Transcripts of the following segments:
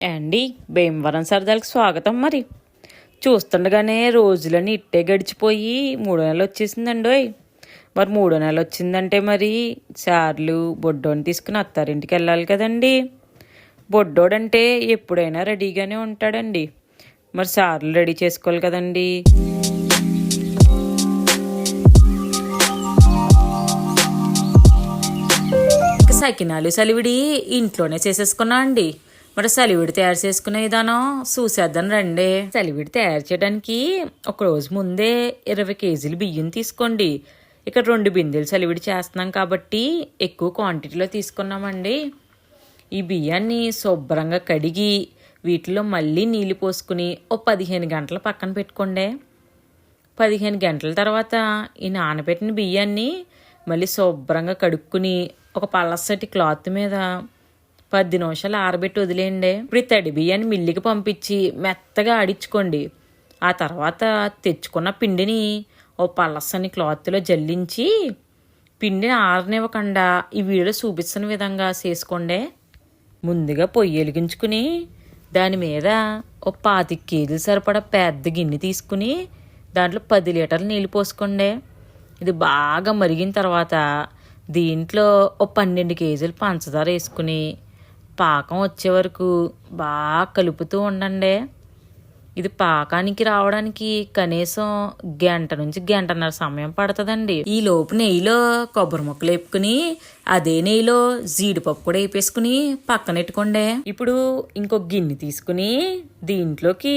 అండి భీమవరం సరదాలకు స్వాగతం. మరి చూస్తుండగానే రోజులని ఇట్టే గడిచిపోయి 3వ నెల వచ్చేసిందండోయ్. మరి 3వ నెల వచ్చిందంటే మరి సార్లు బొడ్డోని తీసుకుని అత్తారింటికి వెళ్ళాలి కదండి. బొడ్డోడంటే ఎప్పుడైనా రెడీగానే ఉంటాడండి. మరి సార్లు రెడీ చేసుకోవాలి కదండి. ఇంకా సకినాలు సలివిడి ఇంట్లోనే చేసేసుకున్నా అండి. మరి సలివిడి తయారు చేసుకునే విధానం చూసేద్దాం రండి. సలివిడి తయారు చేయడానికి ఒక రోజు ముందే 20 కేజీలు బియ్యం తీసుకోండి. ఇక్కడ 2 బిందెలు సలివిడి చేస్తున్నాం కాబట్టి ఎక్కువ క్వాంటిటీలో తీసుకున్నామండి. ఈ బియ్యాన్ని శుభ్రంగా కడిగి వీటిలో మళ్ళీ నీళ్ళు పోసుకుని ఓ 15 గంటలు పక్కన పెట్టుకోండి. 15 గంటల తర్వాత ఈ నానబెట్టిన బియ్యాన్ని మళ్ళీ శుభ్రంగా కడుక్కుని ఒక పలసటి క్లాత్ మీద 10 నిమిషాలు ఆరబెట్టి వదిలేయండి. ఇప్పుడు తడి బియ్యాన్ని మిల్లికి పంపించి మెత్తగా ఆడించుకోండి. ఆ తర్వాత తెచ్చుకున్న పిండిని ఓ పలసని క్లాత్లో జల్లించి పిండిని ఆరనివ్వకుండా ఈ వీడియో చూపిస్తున్న విధంగా చేసుకోండి. ముందుగా పొయ్యి వెలిగించుకుని దాని మీద ఓ 25 కేజీలు సరిపడా పెద్ద గిన్నె తీసుకుని దాంట్లో 10 లీటర్లు నీళ్ళు పోసుకోండి. ఇది బాగా మరిగిన తర్వాత దీంట్లో ఓ 12 కేజీలు పంచదార వేసుకుని పాకం వచ్చే వరకు బాగా కలుపుతూ ఉండండి. ఇది పాకానికి రావడానికి కనీసం 1 గంట నుంచి 1.5 గంటల సమయం పడుతుందండి. ఈ లోపు నెయ్యిలో కొబ్బరి ముక్కలు వేపుకుని అదే నెయ్యిలో జీడిపప్పు కూడా వేపేసుకుని పక్కన పెట్టుకోండి. ఇప్పుడు ఇంకో గిన్నె తీసుకుని దీంట్లోకి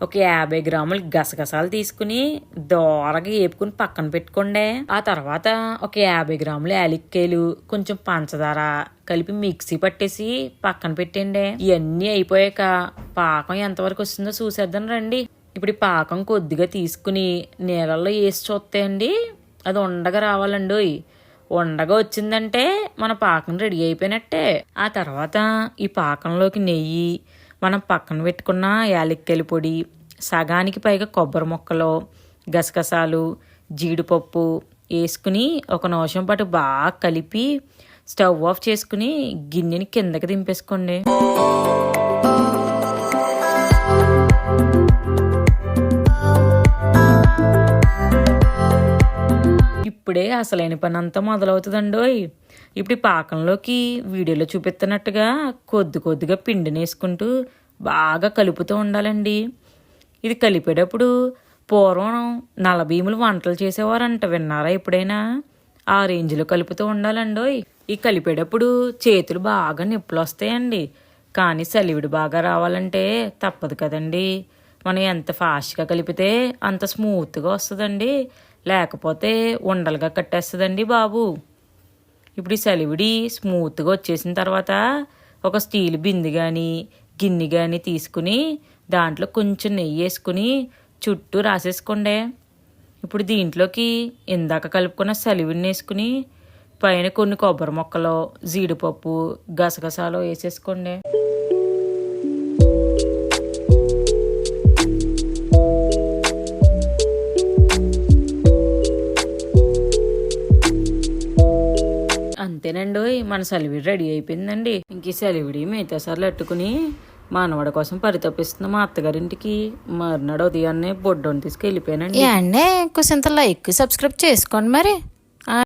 ఒక 50 గ్రాముల గసగసాలు తీసుకుని దోరగా వేపుకుని పక్కన పెట్టుకోండి. ఆ తర్వాత ఒక 50 గ్రాముల యాలక్కాయలు, కొంచెం పంచదార కలిపి మిక్సీ పట్టేసి పక్కన పెట్టండి. ఇవన్నీ అయిపోయాక పాకం ఎంతవరకు వస్తుందో చూసేద్దాం రండి. ఇప్పుడు ఈ పాకం కొద్దిగా తీసుకుని నీళ్ళల్లో వేసి చూస్తాయండి. అది ఉండగా రావాలండి. ఉండగా వచ్చిందంటే మన పాకం రెడీ అయిపోయినట్టే. ఆ తర్వాత ఈ పాకంలోకి నెయ్యి, మనం పక్కన పెట్టుకున్న యాలక్కాయల పొడి, సగానికి పైగా కొబ్బరి ముక్కలు, గసగసాలు, జీడిపప్పు వేసుకుని ఒక నిమిషం పాటు బాగా కలిపి స్టవ్ ఆఫ్ చేసుకుని గిన్నెని కిందకి దింపేసుకోండి. ఇప్పుడే అసలైన పని అంతా మొదలవుతుందండోయ్. ఇప్పుడు ఈ పాకంలోకి వీడియోలో చూపిస్తున్నట్టుగా కొద్దిగా పిండిని వేసుకుంటూ బాగా కలుపుతూ ఉండాలండి. ఇది కలిపేటప్పుడు పూర్వం నల్లబీములు వంటలు చేసేవారంట, విన్నారా ఎప్పుడైనా? ఆ రేంజ్లో కలుపుతూ ఉండాలండోయ్. ఈ కలిపేటప్పుడు చేతులు బాగా నొప్పులు వస్తాయండి. కానీ సలివిడి బాగా రావాలంటే తప్పదు కదండి. మనం ఎంత ఫాస్ట్గా కలిపితే అంత స్మూత్గా వస్తుందండి. లేకపోతే ఉండలుగా కట్టేస్తుందండి బాబు. ఇప్పుడు ఈ సలివిడి స్మూత్గా వచ్చేసిన తర్వాత ఒక స్టీల్ బిందె కానీ గిన్నె కానీ తీసుకుని దాంట్లో కొంచెం నెయ్యి వేసుకుని చుట్టూ రాసేసుకోండి. ఇప్పుడు దీంట్లోకి ఇందాక కలుపుకున్న సలివిడిని వేసుకుని పైన కొన్ని కొబ్బరి ముక్కలు, జీడిపప్పు, గసగసాలు వేసేసుకోండి. అంతేనండి, మన సలివిడి రెడీ అయిపోయిందండి. ఇంక ఈ సలివిడి మిగతా సార్లు అట్టుకుని మానవాడి కోసం పరితపిస్తున్న మా అత్తగారింటికి మర్నాడు ఉదయాన్నే బొడ్డోని తీసుకెళ్ళిపోయానండి. కొంచెం లైక్ సబ్స్క్రైబ్ చేసుకోండి మరి.